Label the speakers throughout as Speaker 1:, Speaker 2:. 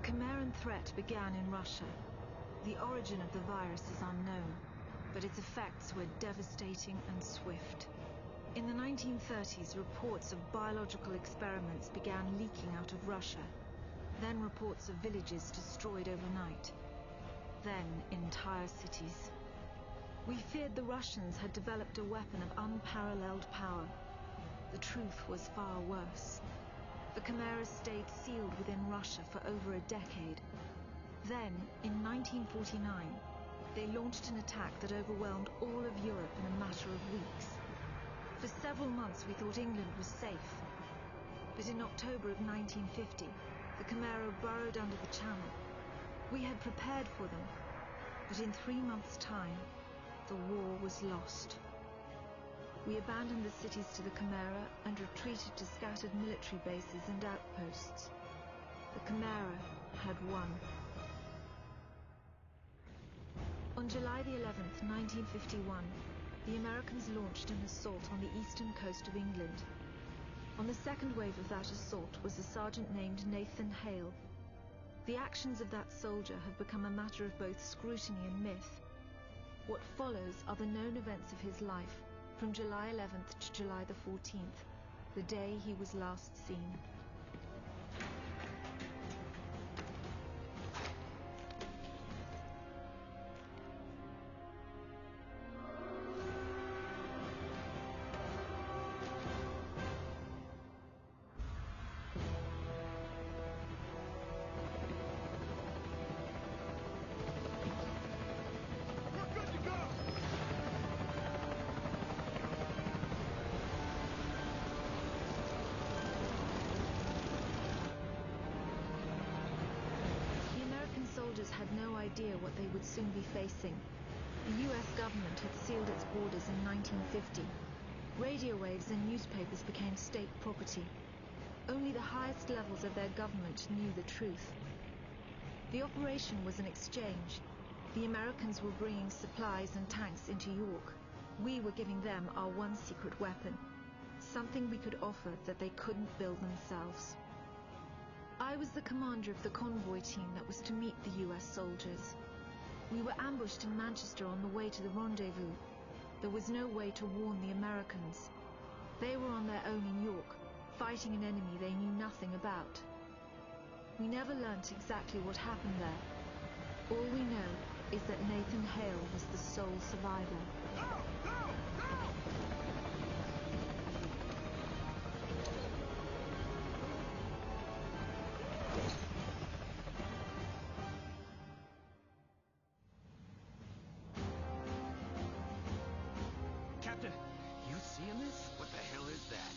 Speaker 1: Chimeran threat began in Russia. The origin of the virus is unknown, but its effects were devastating and swift. In the 1930s, reports of biological experiments began leaking out of Russia. Then reports of villages destroyed overnight. Then entire cities. We feared the Russians had developed a weapon of unparalleled power. The truth was far worse. The Chimeras stayed sealed within Russia for over a decade. Then, in 1949, they launched an attack that overwhelmed all of Europe in a matter of weeks. For several months we thought England was safe. But in October of 1950, the Chimera burrowed under the Channel. We had prepared for them, but in 3 months' time, the war was lost. We abandoned the cities to the Chimera and retreated to scattered military bases and outposts. The Chimera had won. On July the 11th, 1951, the Americans launched an assault on the eastern coast of England. On the second wave of that assault was a sergeant named Nathan Hale. The actions of that soldier have become a matter of both scrutiny and myth. What follows are the known events of his life, from July 11th to July the 14th, the day he was last seen. Soldiers had no idea what they would soon be facing. The US government had sealed its borders in 1950. Radio waves and newspapers became state property. Only the highest levels of their government knew the truth. The operation was an exchange. The Americans were bringing supplies and tanks into York. We were giving them our one secret weapon, something we could offer that they couldn't build themselves. I was the commander of the convoy team that was to meet the US soldiers. We were ambushed in Manchester on the way to the rendezvous. There was no way to warn the Americans. They were on their own in York, fighting an enemy they knew nothing about. We never learnt exactly what happened there. All we know is that Nathan Hale was the sole survivor.
Speaker 2: Go! Go! Go!
Speaker 3: Captain, you seeing this? What the hell is that?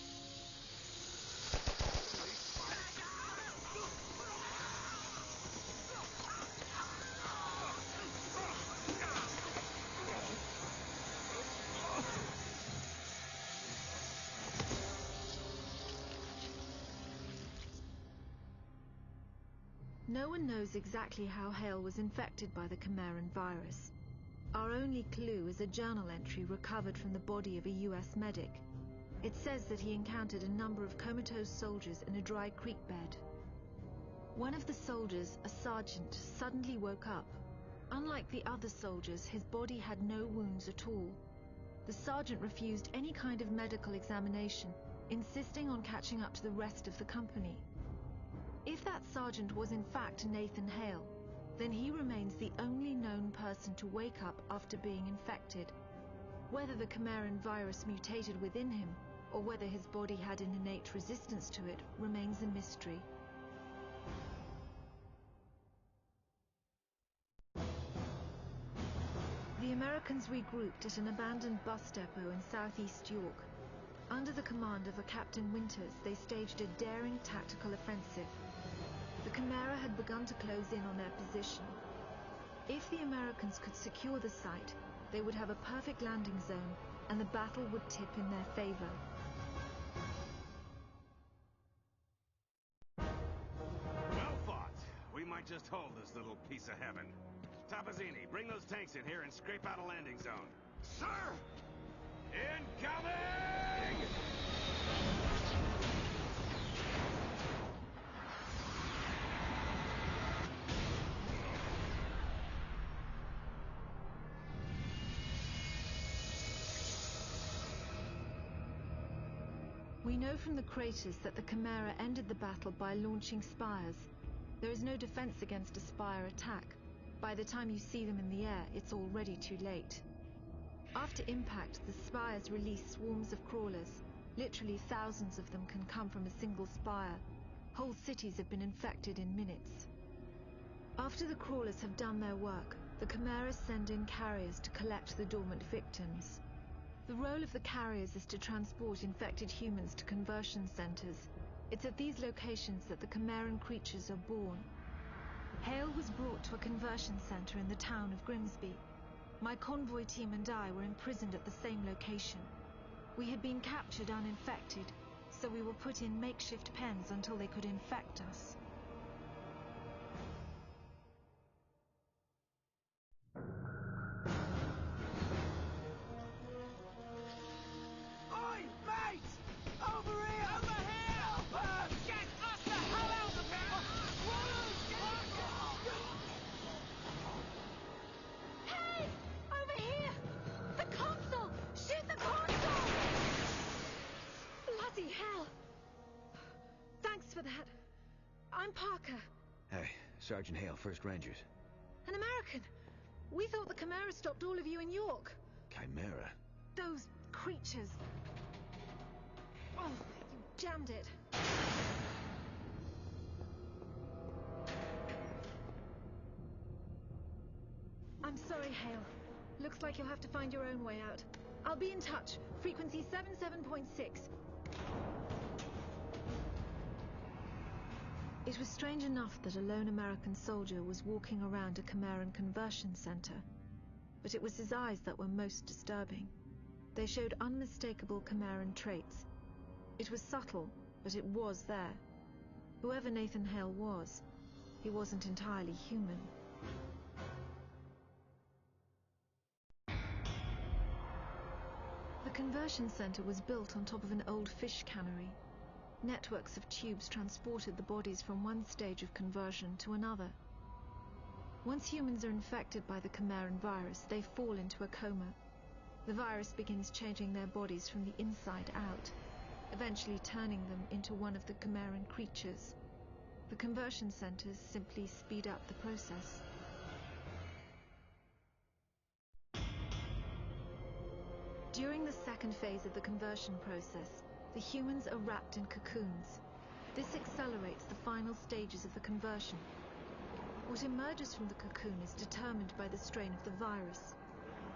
Speaker 1: No one knows exactly how Hale was infected by the Chimeran virus. Our only clue is a journal entry recovered from the body of a US medic. It says that he encountered a number of comatose soldiers in a dry creek bed. One of the soldiers, a sergeant, suddenly woke up. Unlike the other soldiers, his body had no wounds at all. The sergeant refused any kind of medical examination, insisting on catching up to the rest of the company. If that sergeant was in fact Nathan Hale, then he remains the only known person to wake up after being infected. Whether the Chimeran virus mutated within him, or whether his body had an innate resistance to it, remains a mystery. The Americans regrouped at an abandoned bus depot in southeast York. Under the command of a Captain Winters, they staged a daring tactical offensive. The Chimera had begun to close in on their position. If the Americans could secure the site, they would have a perfect landing zone, and the battle would tip in their favor.
Speaker 2: Well fought. We might just hold this little piece of heaven. Tapazzini, bring those tanks in here and scrape out a landing zone. Sir! Incoming!
Speaker 1: We know from the craters that the Chimera ended the battle by launching spires. There is no defense against a spire attack. By the time you see them in the air, it's already too late. After impact, the spires release swarms of crawlers. Literally thousands of them can come from a single spire. Whole cities have been infected in minutes. After the crawlers have done their work, the Chimeras send in carriers to collect the dormant victims. The role of the carriers is to transport infected humans to conversion centers. It's at these locations that the Chimeran creatures are born. Hale was brought to a conversion center in the town of Grimsby. My convoy team and I were imprisoned at the same location. We had been captured uninfected, so we were put in makeshift pens until they could infect us.
Speaker 3: Oi, mate! Over here! Over here! Help us! Get us the hell out of here!
Speaker 1: Hey! Over here! The console! Shoot the console! Bloody hell! Thanks for that. I'm Parker.
Speaker 4: Hey, Sergeant Hale, 1st Rangers.
Speaker 1: An American. We thought the Chimera stopped all of you in York.
Speaker 4: Chimera?
Speaker 1: Those creatures. Oh, you jammed it. I'm sorry, Hale. Looks like you'll have to find your own way out. I'll be in touch. Frequency 77.6. It was strange enough that a lone American soldier was walking around a Chimeran conversion center. But it was his eyes that were most disturbing. They showed unmistakable Chimeran traits. It was subtle, but it was there. Whoever Nathan Hale was, he wasn't entirely human. The conversion center was built on top of an old fish cannery. Networks of tubes transported the bodies from one stage of conversion to another. Once humans are infected by the Chimeran virus, they fall into a coma. The virus begins changing their bodies from the inside out, eventually turning them into one of the Chimeran creatures. The conversion centers simply speed up the process. During the second phase of the conversion process, the humans are wrapped in cocoons. This accelerates the final stages of the conversion. What emerges from the cocoon is determined by the strain of the virus.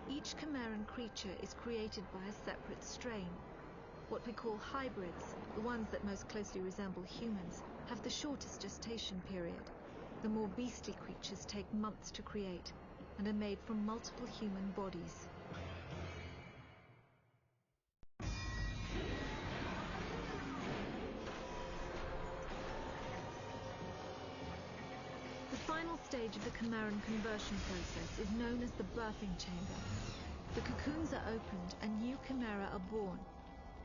Speaker 1: Each Chimeran creature is created by a separate strain. What we call hybrids, the ones that most closely resemble humans, have the shortest gestation period. The more beastly creatures take months to create and are made from multiple human bodies. The final stage of the Chimeran conversion process is known as the birthing chamber. The cocoons are opened and new Chimera are born.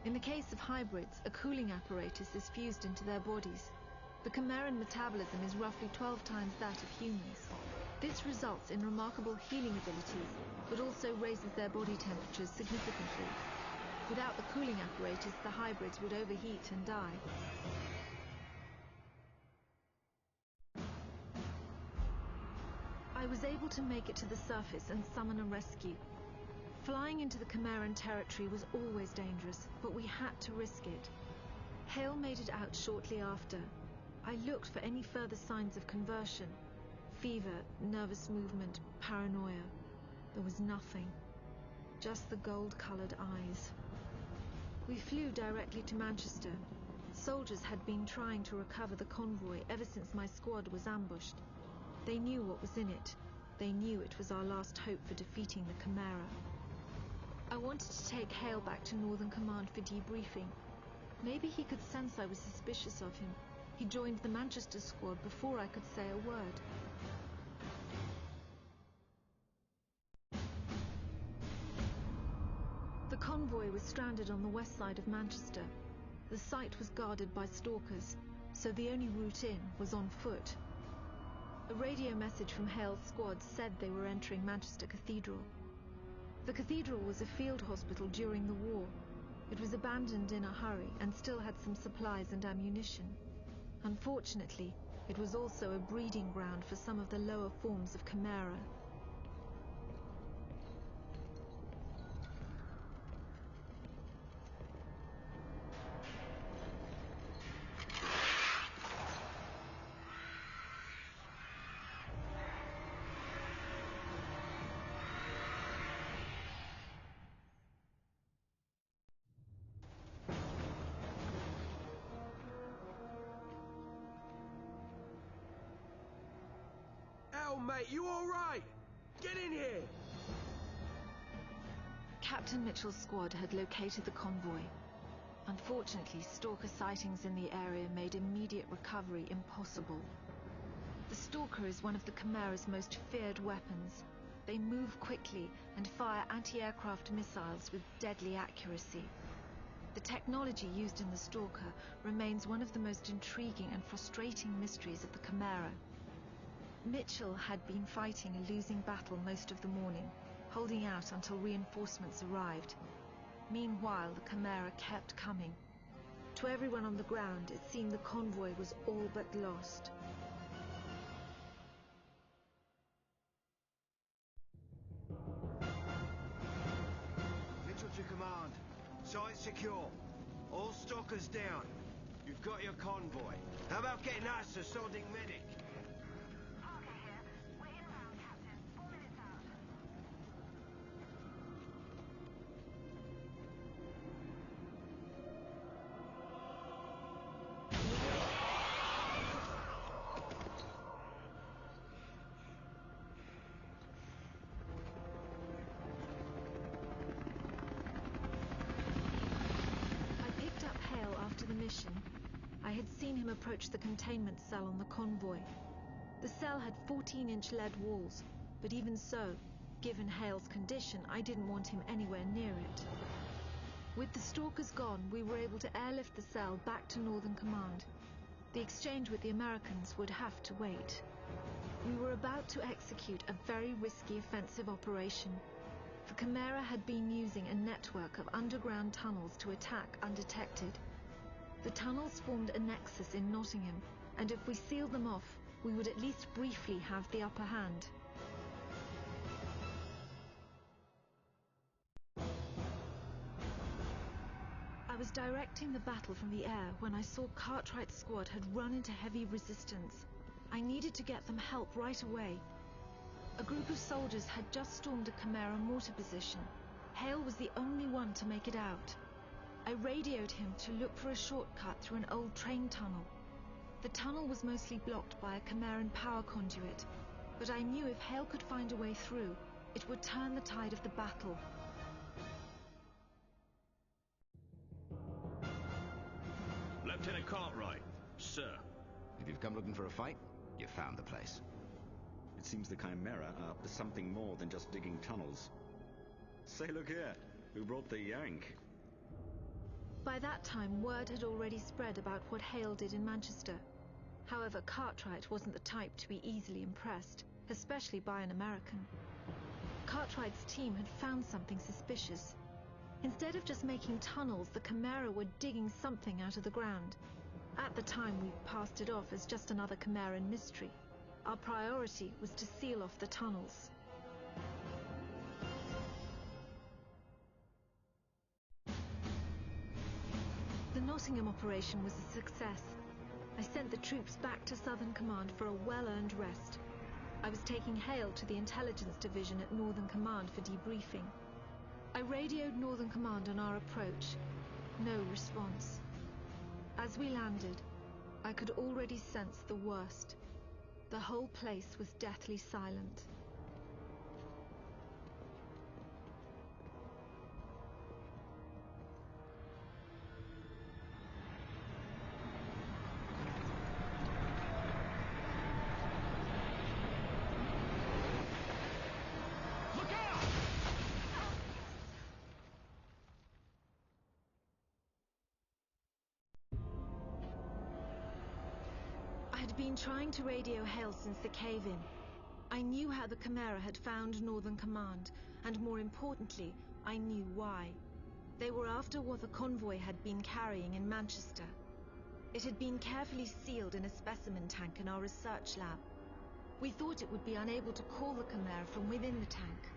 Speaker 1: In the case of hybrids, a cooling apparatus is fused into their bodies. The Chimeran metabolism is roughly 12 times that of humans. This results in remarkable healing abilities, but also raises their body temperatures significantly. Without the cooling apparatus, the hybrids would overheat and die. I was able to make it to the surface and summon a rescue. Flying into the Chimeran territory was always dangerous, but we had to risk it. Hale made it out shortly after. I looked for any further signs of conversion. Fever, nervous movement, paranoia. There was nothing. Just the gold-colored eyes. We flew directly to Manchester. Soldiers had been trying to recover the convoy ever since my squad was ambushed. They knew what was in it. They knew it was our last hope for defeating the Chimera. I wanted to take Hale back to Northern Command for debriefing. Maybe he could sense I was suspicious of him. He joined the Manchester squad before I could say a word. The convoy was stranded on the west side of Manchester. The site was guarded by stalkers, so the only route in was on foot. A radio message from Hale's squad said they were entering Manchester Cathedral. The cathedral was a field hospital during the war. It was abandoned in a hurry and still had some supplies and ammunition. Unfortunately, it was also a breeding ground for some of the lower forms of Chimera.
Speaker 3: Hell, mate, you all right? Get in here!
Speaker 1: Captain Mitchell's squad had located the convoy. Unfortunately, stalker sightings in the area made immediate recovery impossible. The stalker is one of the Chimera's most feared weapons. They move quickly and fire anti-aircraft missiles with deadly accuracy. The technology used in the stalker remains one of the most intriguing and frustrating mysteries of the Chimera. Mitchell had been fighting a losing battle most of the morning, holding out until reinforcements arrived. Meanwhile, the Chimera kept coming. To everyone on the ground, it seemed the convoy was all but lost.
Speaker 5: Mitchell to command. Site secure. All stalkers down. You've got your convoy. How about getting us a sodding medic?
Speaker 6: Parker here. We're inbound, Captain. 4 minutes out.
Speaker 1: I picked up Hale after the mission. I had seen him approach the containment cell on the convoy. The cell had 14-inch lead walls, but even so, given Hale's condition, I didn't want him anywhere near it. With the stalkers gone, we were able to airlift the cell back to Northern Command. The exchange with the Americans would have to wait. We were about to execute a very risky offensive operation. The Chimera had been using a network of underground tunnels to attack undetected. The tunnels formed a nexus in Nottingham, and if we sealed them off, we would at least briefly have the upper hand. I was directing the battle from the air when I saw Cartwright's squad had run into heavy resistance. I needed to get them help right away. A group of soldiers had just stormed a Chimera mortar position. Hale was the only one to make it out. I radioed him to look for a shortcut through an old train tunnel. The tunnel was mostly blocked by a Chimeran power conduit, but I knew if Hale could find a way through, it would turn the tide of the battle.
Speaker 2: Lieutenant Cartwright, sir.
Speaker 4: If you've come looking for a fight, you found the place.
Speaker 7: It seems the Chimera are up to something more than just digging tunnels. Say, look here. Who brought the yank?
Speaker 1: By that time, word had already spread about what Hale did in Manchester. However, Cartwright wasn't the type to be easily impressed, especially by an American. Cartwright's team had found something suspicious. Instead of just making tunnels, the Chimera were digging something out of the ground. At the time, we passed it off as just another Chimeran mystery. Our priority was to seal off the tunnels. The Nottingham operation was a success. I sent the troops back to Southern Command for a well-earned rest. I was taking Hale to the Intelligence Division at Northern Command for debriefing. I radioed Northern Command on our approach. No response. As we landed, I could already sense the worst. The whole place was deathly silent. I'd been trying to radio Hale since the cave-in. I knew how the Chimera had found Northern Command, and more importantly, I knew why. They were after what the convoy had been carrying in Manchester. It had been carefully sealed in a specimen tank in our research lab. We thought it would be unable to call the Chimera from within the tank.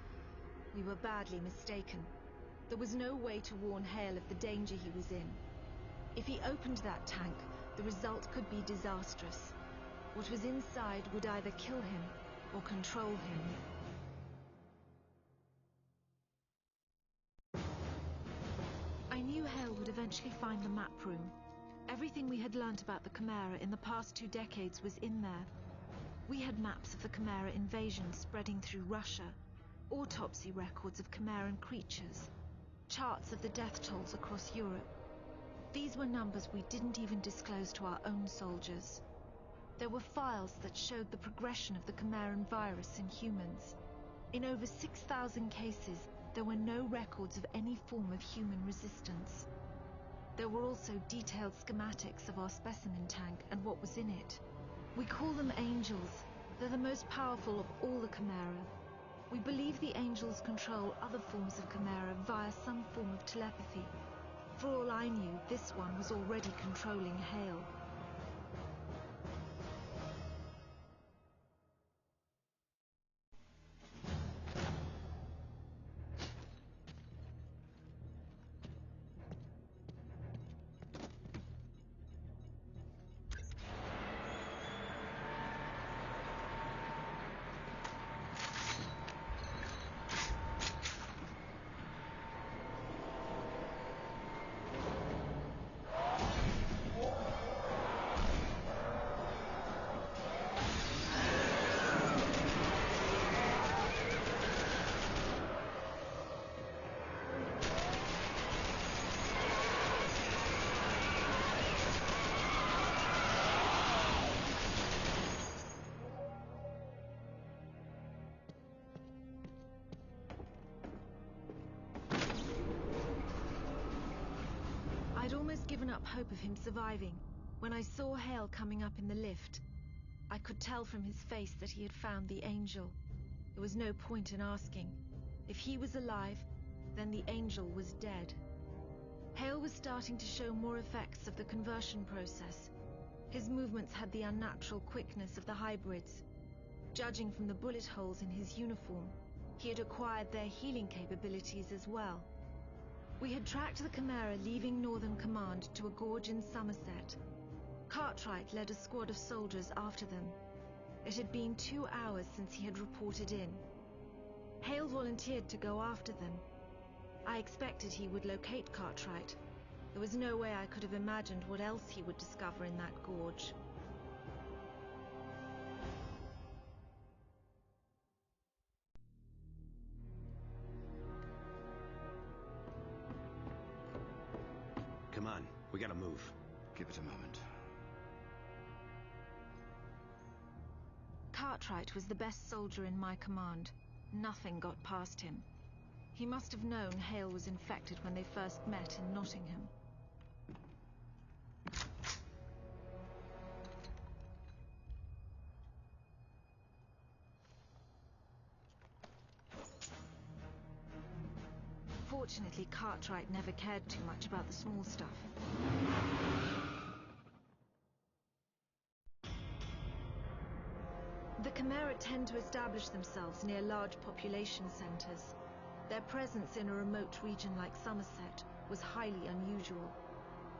Speaker 1: We were badly mistaken. There was no way to warn Hale of the danger he was in. If he opened that tank, the result could be disastrous. What was inside would either kill him or control him. I knew Hale would eventually find the map room. Everything we had learnt about the Chimera in the past 2 decades was in there. We had maps of the Chimera invasion spreading through Russia, autopsy records of Chimeran creatures, charts of the death tolls across Europe. These were numbers we didn't even disclose to our own soldiers. There were files that showed the progression of the Chimeran virus in humans. In over 6,000 cases, there were no records of any form of human resistance. There were also detailed schematics of our specimen tank and what was in it. We call them Angels. They're the most powerful of all the Chimera. We believe the Angels control other forms of Chimera via some form of telepathy. For all I knew, this one was already controlling Hale. I'd almost given up hope of him surviving when I saw Hale coming up in the lift. I could tell from his face that he had found the Angel. There was no point in asking. If he was alive, then the Angel was dead. Hale was starting to show more effects of the conversion process. His movements had the unnatural quickness of the hybrids. Judging from the bullet holes in his uniform, he had acquired their healing capabilities as well. We had tracked the Chimera leaving Northern Command to a gorge in Somerset. Cartwright led a squad of soldiers after them. It had been 2 hours since he had reported in. Hale volunteered to go after them. I expected he would locate Cartwright. There was no way I could have imagined what else he would discover in that gorge.
Speaker 5: Come on, we gotta move.
Speaker 4: Give it a moment.
Speaker 1: Cartwright was the best soldier in my command. Nothing got past him. He must have known Hale was infected when they first met in Nottingham. Fortunately, Cartwright never cared too much about the small stuff. The Chimera tend to establish themselves near large population centers. Their presence in a remote region like Somerset was highly unusual.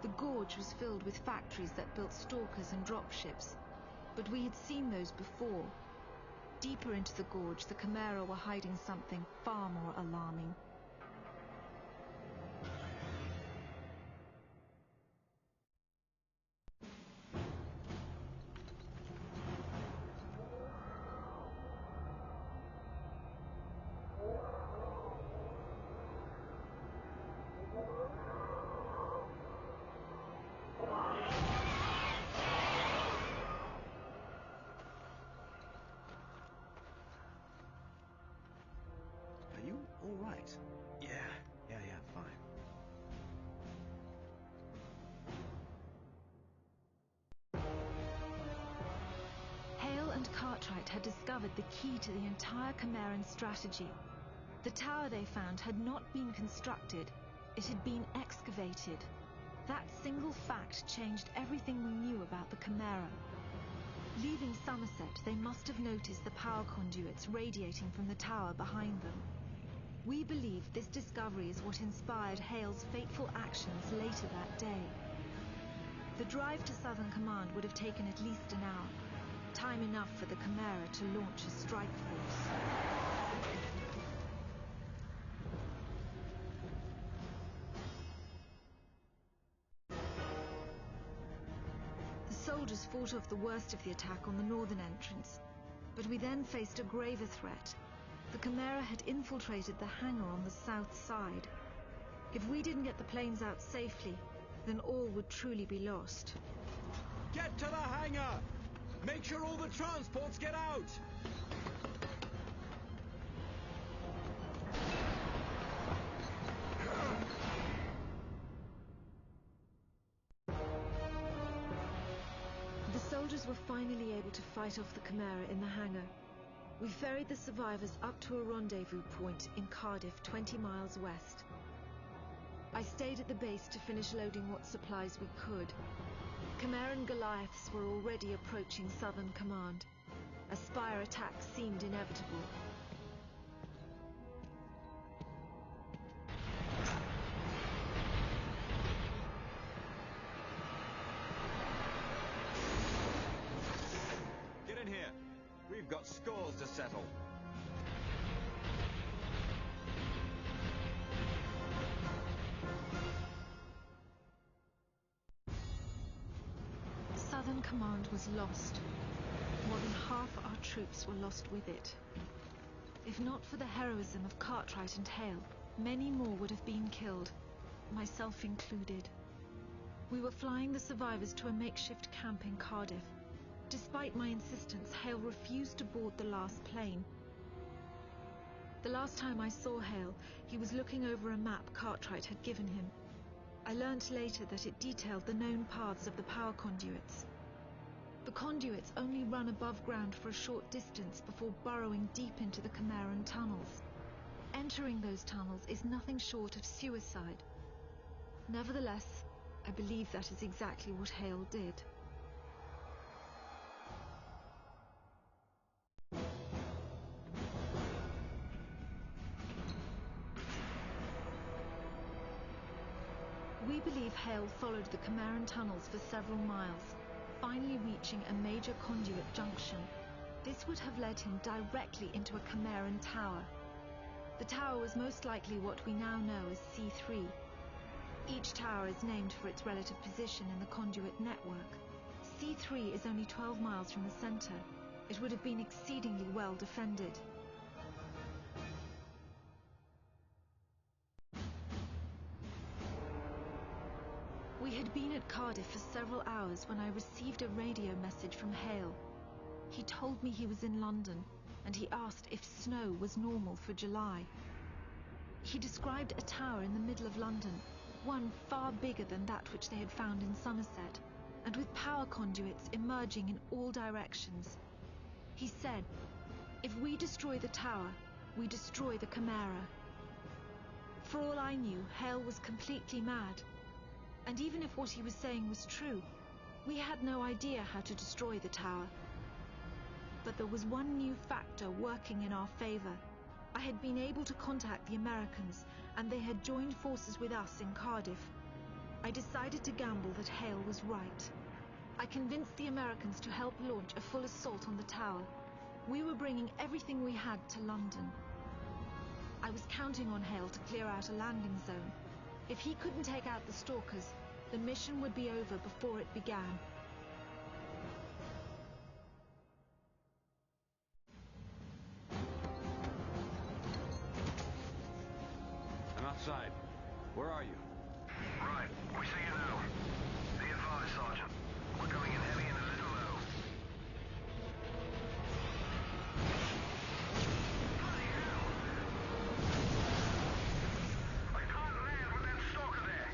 Speaker 1: The gorge was filled with factories that built stalkers and dropships, but we had seen those before. Deeper into the gorge, the Chimera were hiding something far more alarming.
Speaker 4: Are you all right?
Speaker 5: Yeah, fine.
Speaker 1: Hale and Cartwright had discovered the key to the entire Chimeran strategy. The tower they found had not been constructed. It had been excavated. That single fact changed everything we knew about the Chimera. Leaving Somerset, they must have noticed the power conduits radiating from the tower behind them. We believe this discovery is what inspired Hale's fateful actions later that day. The drive to Southern Command would have taken at least an hour, time enough for the Chimera to launch a strike force. The soldiers fought off the worst of the attack on the northern entrance, but we then faced a graver threat. The Chimera had infiltrated the hangar on the south side. If we didn't get the planes out safely, then all would truly be lost.
Speaker 3: Get to the hangar! Make sure all the transports get out!
Speaker 1: The soldiers were finally able to fight off the Chimera in the hangar. We ferried the survivors up to a rendezvous point in Cardiff, 20 miles west. I stayed at the base to finish loading what supplies we could. Chimeran Goliaths were already approaching Southern Command. A Spire attack seemed inevitable.
Speaker 3: Get in here. We've got scores to settle.
Speaker 1: Southern Command was lost. More than half our troops were lost with it. If not for the heroism of Cartwright and Hale, many more would have been killed, myself included. We were flying the survivors to a makeshift camp in Cardiff. Despite my insistence, Hale refused to board the last plane. The last time I saw Hale, he was looking over a map Cartwright had given him. I learnt later that it detailed the known paths of the power conduits. The conduits only run above ground for a short distance before burrowing deep into the Chimeran tunnels. Entering those tunnels is nothing short of suicide. Nevertheless, I believe that is exactly what Hale did. We believe Hale followed the Chimeran tunnels for several miles, finally reaching a major conduit junction. This would have led him directly into a Chimeran tower. The tower was most likely what we now know as C3. Each tower is named for its relative position in the conduit network. C3 is only 12 miles from the center. It would have been exceedingly well defended. We had been at Cardiff for several hours when I received a radio message from Hale. He told me he was in London, and he asked if snow was normal for July. He described a tower in the middle of London, one far bigger than that which they had found in Somerset, and with power conduits emerging in all directions. He said, if we destroy the tower, we destroy the Chimera. For all I knew, Hale was completely mad. And even if what he was saying was true, we had no idea how to destroy the tower. But there was one new factor working in our favor. I had been able to contact the Americans, and they had joined forces with us in Cardiff. I decided to gamble that Hale was right. I convinced the Americans to help launch a full assault on the tower. We were bringing everything we had to London. I was counting on Hale to clear out a landing zone. If he couldn't take out the stalkers, the mission would be over before it began.
Speaker 3: I'm outside. Where are you?
Speaker 8: Right, we see you now. Be advised, Sergeant. We're going in heavy and a little low. Bloody hell! I can't land with that stalker there!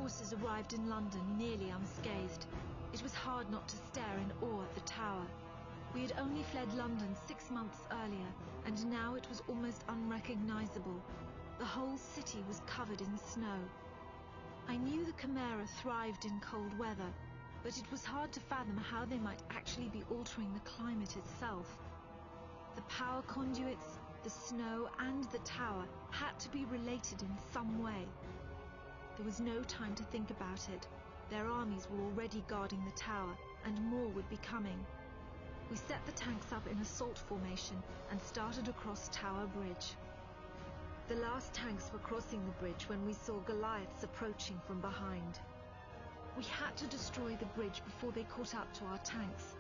Speaker 1: forces arrived in London nearly unscathed. It was hard not to stare in awe at the tower. We had only fled London 6 months earlier, and now it was almost unrecognizable. The whole city was covered in snow. I knew the Chimera thrived in cold weather, but it was hard to fathom how they might actually be altering the climate itself. The power conduits, the snow, and the tower had to be related in some way. There was no time to think about it. Their armies were already guarding the tower, and more would be coming. We set the tanks up in assault formation and started across Tower Bridge. The last tanks were crossing the bridge when we saw Goliaths approaching from behind. We had to destroy the bridge before they caught up to our tanks.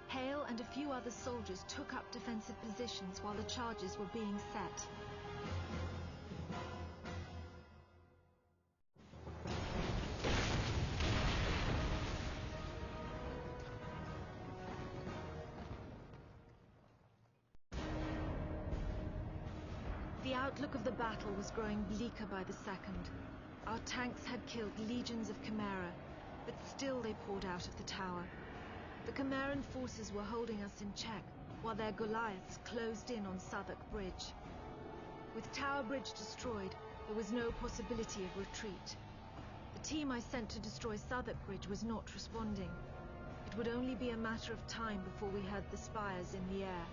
Speaker 1: Hale and a few other soldiers took up defensive positions while the charges were being set. The outlook of the battle was growing bleaker by the second. Our tanks had killed legions of Chimera, but still they poured out of the tower. The Chimeran forces were holding us in check, while their Goliaths closed in on Southwark Bridge. With Tower Bridge destroyed, there was no possibility of retreat. The team I sent to destroy Southwark Bridge was not responding. It would only be a matter of time before we heard the spires in the air.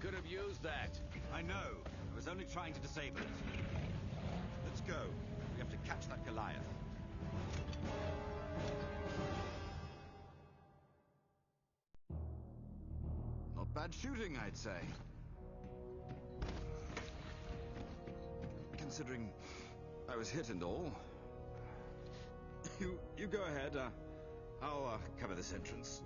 Speaker 2: Could have used that.
Speaker 4: I know. I was only trying to disable it. Let's go. We have to catch that Goliath. Not bad shooting, I'd say. Considering I was hit and all. You go ahead. I'll cover this entrance.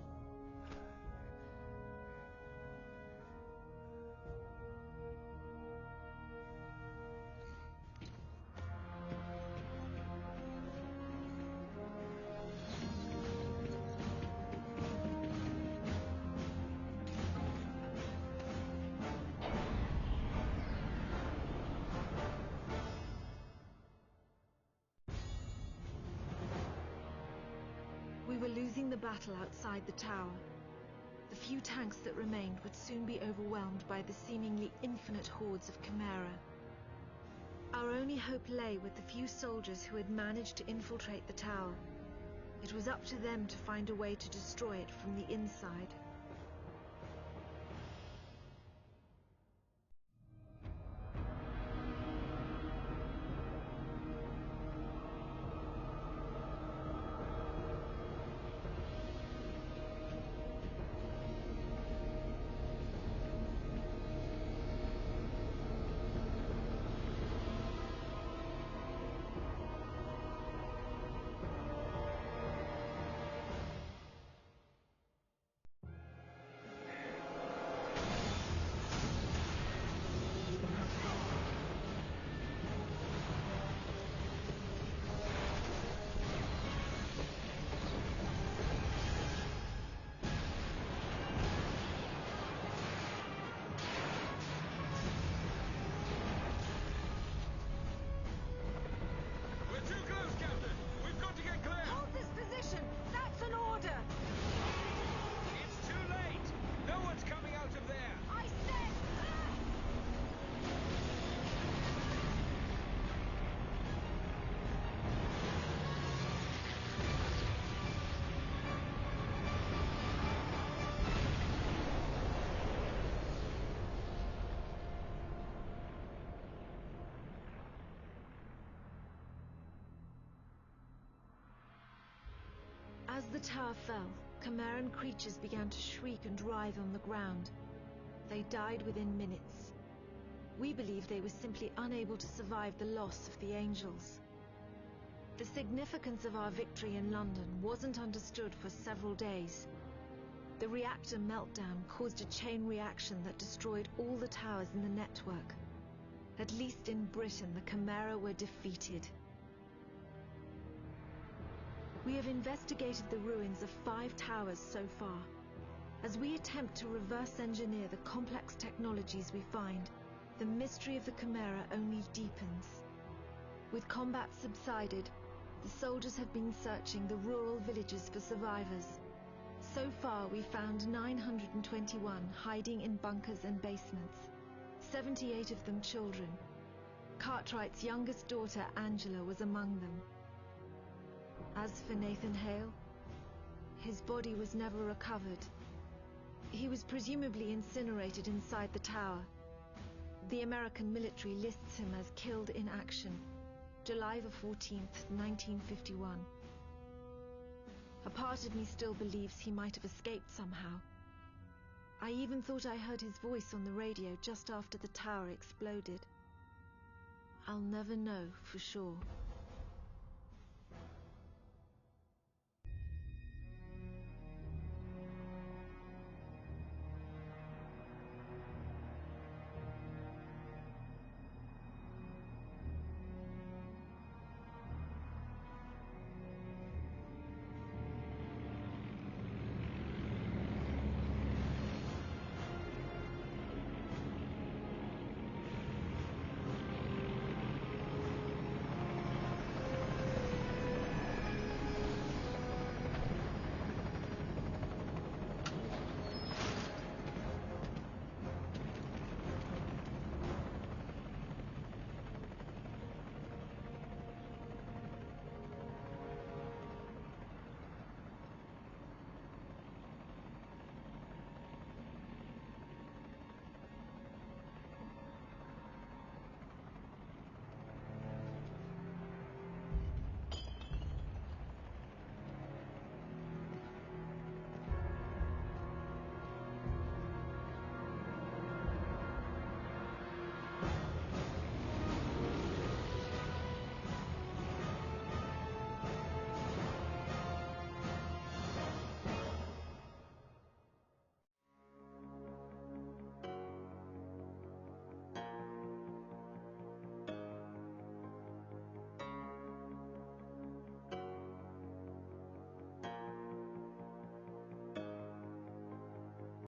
Speaker 1: We were losing the battle outside the tower. The few tanks that remained would soon be overwhelmed by the seemingly infinite hordes of Chimera. Our only hope lay with the few soldiers who had managed to infiltrate the tower. It was up to them to find a way to destroy it from the inside. As the tower fell, Chimeran creatures began to shriek and writhe on the ground. They died within minutes. We believed they were simply unable to survive the loss of the angels. The significance of our victory in London wasn't understood for several days. The reactor meltdown caused a chain reaction that destroyed all the towers in the network. At least in Britain, the Chimera were defeated. We have investigated the ruins of 5 towers so far. As we attempt to reverse engineer the complex technologies we find, the mystery of the Chimera only deepens. With combat subsided, the soldiers have been searching the rural villages for survivors. So far, we found 921 hiding in bunkers and basements, 78 of them children. Cartwright's youngest daughter, Angela, was among them. As for Nathan Hale, his body was never recovered. He was presumably incinerated inside the tower. The American military lists him as killed in action, July the 14th, 1951. A part of me still believes he might have escaped somehow. I even thought I heard his voice on the radio just after the tower exploded. I'll never know for sure.